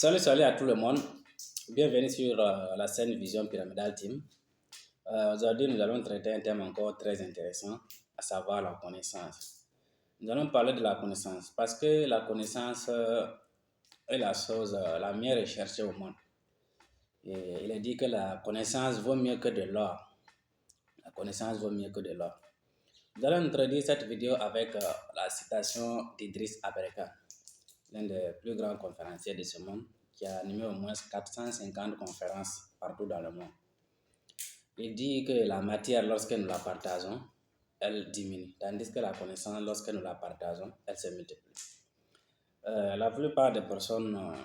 Salut à tout le monde. Bienvenue sur la scène Vision Pyramidal Team. Aujourd'hui, nous allons traiter un thème encore très intéressant, à savoir la connaissance. Nous allons parler de la connaissance parce que la connaissance est la chose la mieux recherchée au monde. Et il est dit que la connaissance vaut mieux que de l'or. La connaissance vaut mieux que de l'or. Nous allons introduire cette vidéo avec la citation d'Idriss Aberkan, l'un des plus grands conférenciers de ce monde, qui a animé au moins 450 conférences partout dans le monde. Il dit que la matière, lorsque nous la partageons, elle diminue, tandis que la connaissance, lorsque nous la partageons, elle se multiplie. La plupart des personnes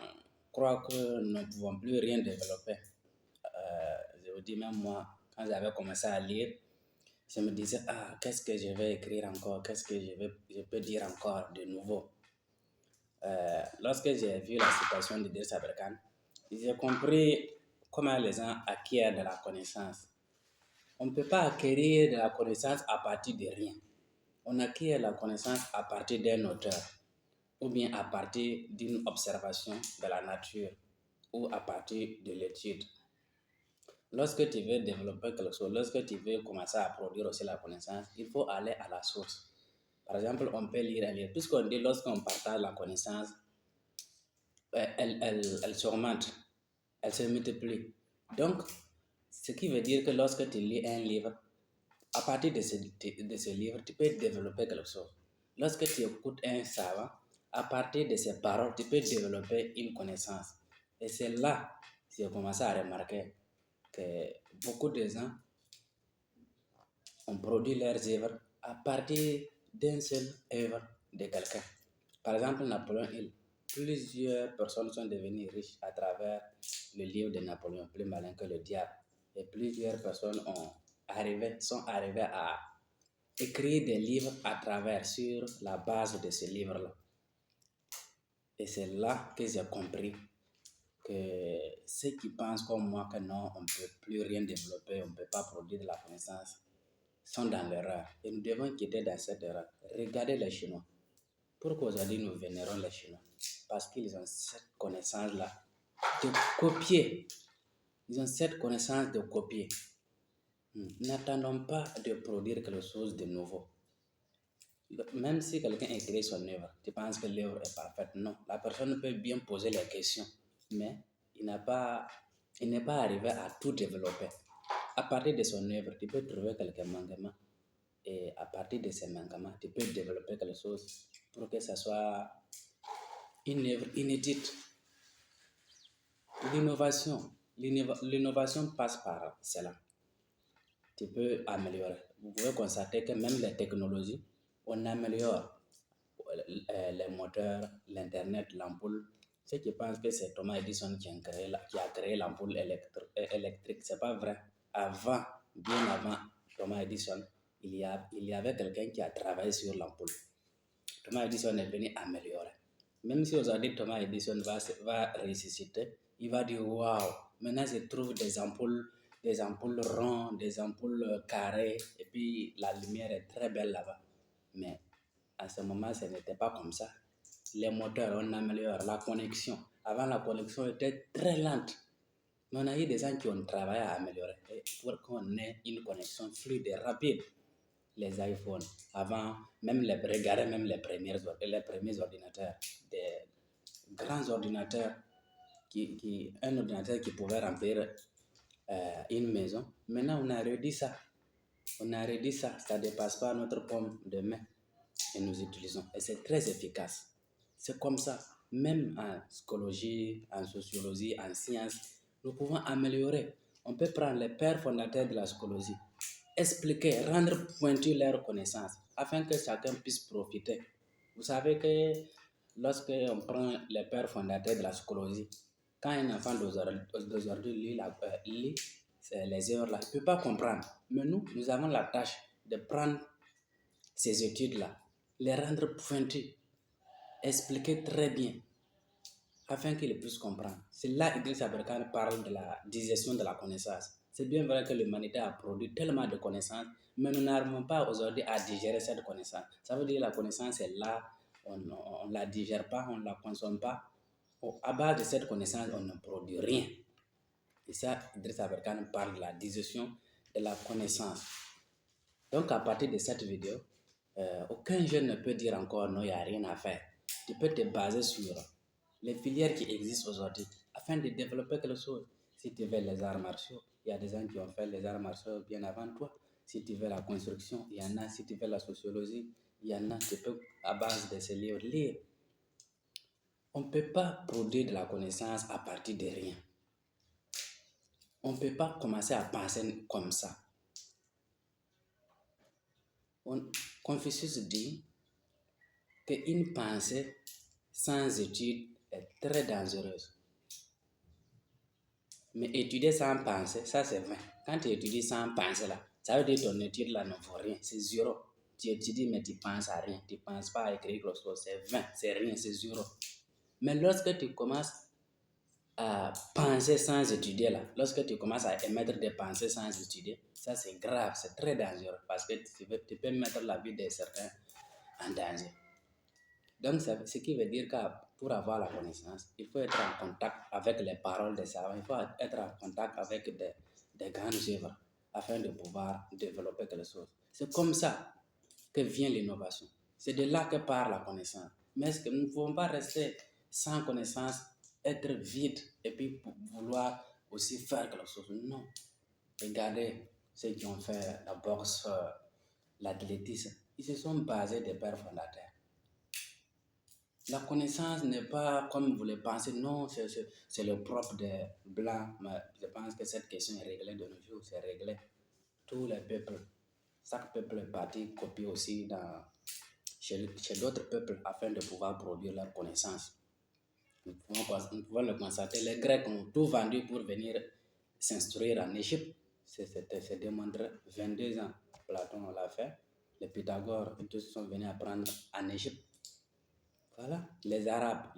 croient que nous ne pouvons plus rien développer. Je vous dis, même moi, quand j'avais commencé à lire, je me disais, qu'est-ce que je vais écrire encore, qu'est-ce que je peux dire encore de nouveau. Lorsque j'ai vu la citation d'Idriss Aberkan, j'ai compris comment les gens acquièrent de la connaissance. On ne peut pas acquérir de la connaissance à partir de rien. On acquiert la connaissance à partir d'un auteur, ou bien à partir d'une observation de la nature, ou à partir de l'étude. Lorsque tu veux développer quelque chose, lorsque tu veux commencer à produire aussi la connaissance, il faut aller à la source. Par exemple, on peut lire. Puisqu'on dit lorsqu'on partage la connaissance, elle s'augmente, elle se multiplie. Donc, ce qui veut dire que lorsque tu lis un livre, à partir de ce livre, tu peux développer quelque chose. Lorsque tu écoutes un savant, à partir de ses paroles, tu peux développer une connaissance. Et c'est là que j'ai commencé à remarquer que beaucoup de gens ont produit leurs œuvres à partir d'une seule œuvre de quelqu'un. Par exemple, Napoléon Hill. Plusieurs personnes sont devenues riches à travers le livre de Napoléon, Plus malin que le diable. Et plusieurs personnes sont arrivées à écrire des livres à travers sur la base de ce livre-là. Et c'est là que j'ai compris que ceux qui pensent comme moi que non, on ne peut plus rien développer, on ne peut pas produire de la connaissance, sont dans l'erreur. Et nous devons quitter dans cette erreur. Regardez les Chinois. Pourquoi aujourd'hui nous vénérons les Chinois? Parce qu'ils ont cette connaissance-là de copier. Ils ont cette connaissance de copier. N'attendons pas de produire quelque chose de nouveau. Même si quelqu'un écrit son œuvre, tu penses que l'œuvre est parfaite? Non. La personne peut bien poser les questions, mais il n'est pas arrivé à tout développer. À partir de son œuvre, tu peux trouver quelques manquements. Et à partir de ces manquements, tu peux développer quelque chose pour que ce soit une œuvre inédite. L'innovation passe par cela. Tu peux améliorer. Vous pouvez constater que même les technologies, on améliore les moteurs, l'Internet, l'ampoule. Ceux qui pensent que c'est Thomas Edison qui a créé l'ampoule électrique, c'est pas vrai. Bien avant Thomas Edison, il y avait quelqu'un qui a travaillé sur l'ampoule. Thomas Edison est venu améliorer. Même si aujourd'hui Thomas Edison va ressusciter, il va dire waouh, maintenant je trouve des ampoules rondes, des ampoules carrées, et puis la lumière est très belle là-bas. Mais à ce moment, ce n'était pas comme ça. Les moteurs, on améliore la connexion. Avant, la connexion était très lente. Mais on a eu des gens qui ont travaillé à améliorer pour qu'on ait une connexion fluide et rapide. Les iPhones, avant, regardez même les premiers ordinateurs, des grands ordinateurs, un ordinateur qui pouvait remplir une maison. Maintenant, on a réduit ça. Ça ne dépasse pas notre pomme de main et nous utilisons. Et c'est très efficace. C'est comme ça. Même en psychologie, en sociologie, en sciences, nous pouvons améliorer. On peut prendre les pères fondateurs de la psychologie, expliquer, rendre pointu leurs connaissances, afin que chacun puisse profiter. Vous savez que lorsque on prend les pères fondateurs de la psychologie, quand un enfant d'aujourd'hui lit les œuvres-là, il ne peut pas comprendre. Mais nous avons la tâche de prendre ces études-là, les rendre pointues, expliquer très bien, afin qu'ils puissent comprendre. C'est là qu'Idriss Aberkan parle de la digestion de la connaissance. C'est bien vrai que l'humanité a produit tellement de connaissances, mais nous n'arrivons pas aujourd'hui à digérer cette connaissance. Ça veut dire que la connaissance est là, on ne la digère pas, on ne la consomme pas, À base de cette connaissance, on ne produit rien. Et ça, Idriss Aberkane parle de la discussion de la connaissance. Donc, à partir de cette vidéo, aucun jeune ne peut dire encore non, il n'y a rien à faire. Tu peux te baser sur les filières qui existent aujourd'hui afin de développer quelque chose. Si tu veux les arts martiaux, il y a des gens qui ont fait les arts martiaux bien avant toi. Si tu veux la construction, il y en a. Si tu veux la sociologie, il y en a. Tu peux, à base de ces livres, lire. On ne peut pas produire de la connaissance à partir de rien. On ne peut pas commencer à penser comme ça. Confucius dit qu'une pensée sans étude est très dangereuse. Mais étudier sans penser, ça c'est vrai. Quand tu étudies sans penser là, ça veut dire que ton étude là ne vaut rien, c'est zéro. Tu étudies mais tu penses à rien, tu ne penses pas à écrire quelque chose, c'est vain, c'est rien, c'est zéro. Mais lorsque tu commences à penser sans étudier là, lorsque tu commences à émettre des pensées sans étudier, ça c'est grave, c'est très dangereux parce que tu peux mettre la vie de certains en danger. Donc, ce qui veut dire que pour avoir la connaissance, il faut être en contact avec les paroles des savants, il faut être en contact avec des grandes œuvres afin de pouvoir développer quelque chose. C'est comme ça que vient l'innovation. C'est de là que part la connaissance. Mais est-ce que nous ne pouvons pas rester sans connaissance, être vide et puis vouloir aussi faire quelque chose? Non. Regardez ceux qui ont fait la boxe, l'athlétisme. Ils se sont basés des pères fondateurs. La connaissance n'est pas comme vous le pensez, non, c'est le propre des Blancs. Mais je pense que cette question est réglée de nos jours, c'est réglé. Tous les peuples, chaque peuple est parti copier aussi chez d'autres peuples afin de pouvoir produire leur connaissance. Nous pouvons le constater, les Grecs ont tout vendu pour venir s'instruire en Égypte. C'est démontré, 22 ans, Platon l'a fait. Les Pythagore, tous sont venus apprendre en Égypte. Voilà, les Arabes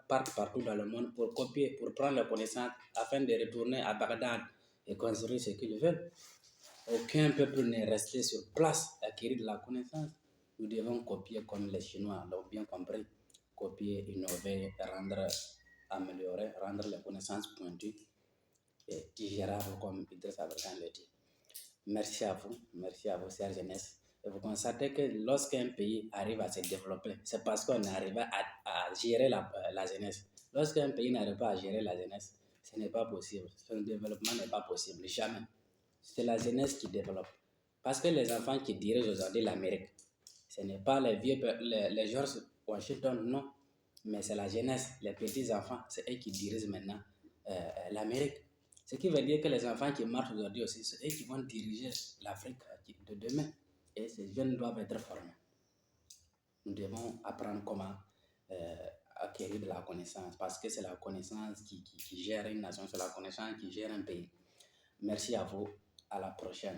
partent partout dans le monde pour copier, pour prendre la connaissance afin de retourner à Bagdad et construire ce qu'ils veulent. Aucun peuple n'est resté sur place à acquérir de la connaissance. Nous devons copier comme les Chinois l'ont bien compris. Copier, innover, améliorer, rendre les connaissances pointues et digérables comme Idriss Aberkane le dit. Merci à vous, chère jeunesse. Et vous constatez que lorsqu'un pays arrive à se développer, c'est parce qu'on est arrivé à gérer la jeunesse. Lorsqu'un pays n'arrive pas à gérer la jeunesse, ce n'est pas possible. Son développement n'est pas possible, jamais. C'est la jeunesse qui développe. Parce que les enfants qui dirigent aujourd'hui l'Amérique, ce n'est pas les George Washington, non. Mais c'est la jeunesse, les petits-enfants, c'est eux qui dirigent maintenant l'Amérique. Ce qui veut dire que les enfants qui marchent aujourd'hui aussi, c'est eux qui vont diriger l'Afrique de demain. Et ces jeunes doivent être formés. Nous devons apprendre comment acquérir de la connaissance, parce que c'est la connaissance qui gère une nation, c'est la connaissance qui gère un pays. Merci à vous, à la prochaine.